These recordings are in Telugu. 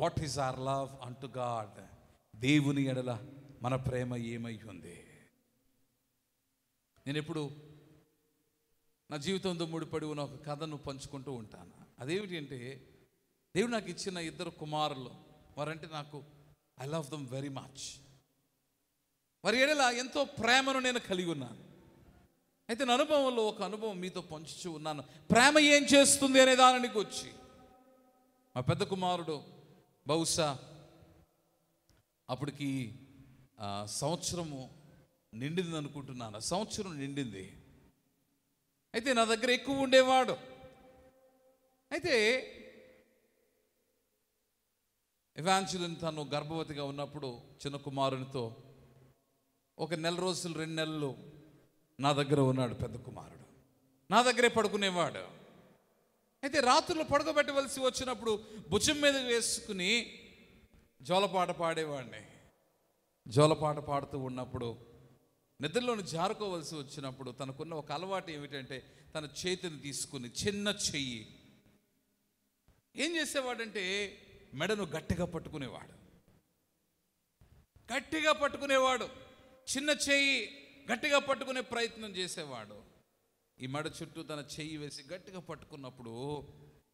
What is our love unto God? దేవుని ఎడల మన ప్రేమ ఏమై ఉంది? నేను ఎప్పుడు నా జీవితంతో ముడిపడి ఉన్న ఒక కథను పంచుకుంటూ ఉంటాను. అదేమిటి అంటే, దేవుడు నాకు ఇచ్చిన 2 కుమారులు, వారంటే నాకు I love them very much. వారి ఎడల ఎంతో ప్రేమను నేను కలిగి ఉన్నాను. అయితే నా అనుభవంలో ఒక అనుభవం మీతో పంచుతూ ఉన్నాను. ప్రేమ ఏం చేస్తుంది అనే దానికి వచ్చి, మా పెద్ద కుమారుడు బహుశా అప్పటికి సంవత్సరము నిండింది అనుకుంటున్నాను. సంవత్సరం నిండింది. అయితే నా దగ్గర ఎక్కువ ఉండేవాడు. అయితే ఎవాంజలిన్ తను గర్భవతిగా ఉన్నప్పుడు చిన్న కుమారునితో ఒక నెల రోజులు 2 నెలలు నా దగ్గర ఉన్నాడు. పెద్ద కుమారుడు నా దగ్గరే పడుకునేవాడు. అయితే రాత్రులు పడుకోబెట్టవలసి వచ్చినప్పుడు భుజం మీద వేసుకుని జోలపాట పాడేవాడిని. జోలపాట పాడుతూ ఉన్నప్పుడు నిద్రలోని జారుకోవలసి వచ్చినప్పుడు తనకున్న ఒక అలవాటు ఏమిటంటే, తన చేతిని తీసుకుని చిన్న చెయ్యి ఏం చేసేవాడంటే మెడను గట్టిగా పట్టుకునేవాడు. గట్టిగా పట్టుకునేవాడు. చిన్న చెయ్యి గట్టిగా పట్టుకునే ప్రయత్నం చేసేవాడు. ఈ మెడ చుట్టూ తన చెయ్యి వేసి గట్టిగా పట్టుకున్నప్పుడు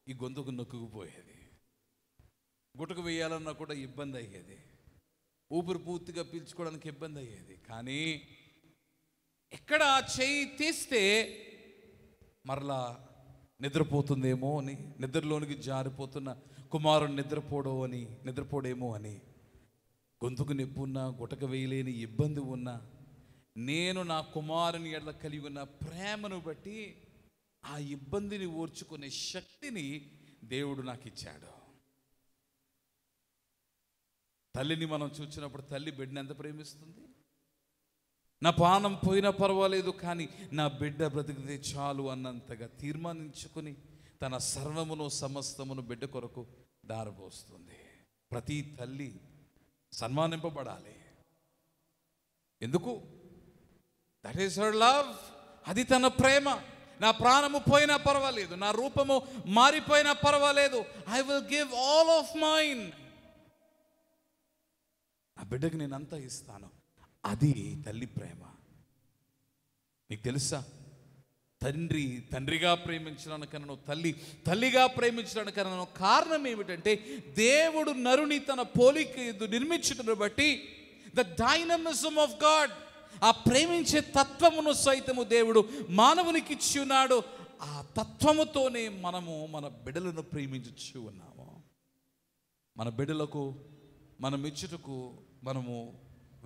ఈ గొంతుకు నొక్కుకుపోయేది. గుటకు వేయాలన్నా కూడా ఇబ్బంది అయ్యేది. ఊపిరి పూర్తిగా పీల్చుకోవడానికి ఇబ్బంది అయ్యేది. కానీ ఎక్కడ చెయ్యి తీస్తే మరలా నిద్రపోతుందేమో అని, నిద్రలోనికి జారిపోతున్న కుమారుడు నిద్రపోడేమో అని, గొంతుకు నొప్పి ఉన్నా, గుటక వేయలేని ఇబ్బంది ఉన్నా, నేను నా కుమారుని ఎడల కలిగి ఉన్న ప్రేమను బట్టి ఆ ఇబ్బందిని ఓర్చుకునే శక్తిని దేవుడు నాకు ఇచ్చాడు. తల్లిని మనం చూసినప్పుడు తల్లి బిడ్డని ఎంత ప్రేమిస్తుంది? నా ప్రాణం పోయినా పర్వాలేదు, కానీ నా బిడ్డ బ్రతికితే చాలు అన్నంతగా తీర్మానించుకుని తన సర్వమును సమస్తమును బిడ్డ కొరకు దారపోస్తుంది. ప్రతి తల్లి సన్మానింపబడాలి. ఎందుకు? That is her love. అది తన ప్రేమ. నా ప్రాణము పోయినా పర్వాలేదు, నా రూపము మారిపోయినా పర్వాలేదు, I will give all of mine. నా బిడ్డకి నేను అంతా ఇస్తాను. అది తల్లి ప్రేమ. నీకు తెలుసా, తండ్రి తండ్రిగా ప్రేమించడానికన్నా, తల్లి తల్లిగా ప్రేమించడానికన్నా కారణం ఏమిటంటే, దేవుడు నరుని తన పోలిక నిర్మించడం బట్టి ద డైనమిజం ఆఫ్ గాడ్, ఆ ప్రేమించే తత్వమును సైతము దేవుడు మానవునికి ఇచ్చి ఉన్నాడు. ఆ తత్వముతోనే మనము మన బిడ్డలను ప్రేమించు ఉన్నాము. మన బిడ్డలకు మనం ఇచ్చుటకు మనము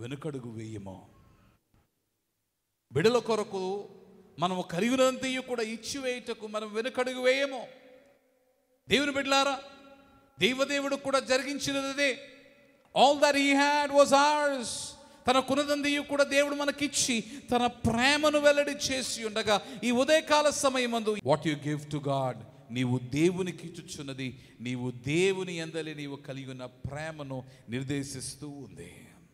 వెనుకడుగు వేయము. బిడ్డల కొరకు మనము కలిగినంతయు కూడా ఇచ్చి వేయుటకు మనం వెనుకడుగు వేయము. దేవుని బిడ్డలారా, దేవదేవుడు కూడా జరిగించినదే. All that he had was ours. తన కునదందియు కూడా దేవుడు మనకిచ్చి తన ప్రేమను వెల్లడి చేసి ఉండగా, ఈ ఉదయకాల సమయమందు what you give to God, నీవు దేవునికి ఇచ్చుచున్నది నీవు దేవుని యందలి నీవు కలిగి ఉన్న ప్రేమను నిర్దేశిస్తూ ఉంది.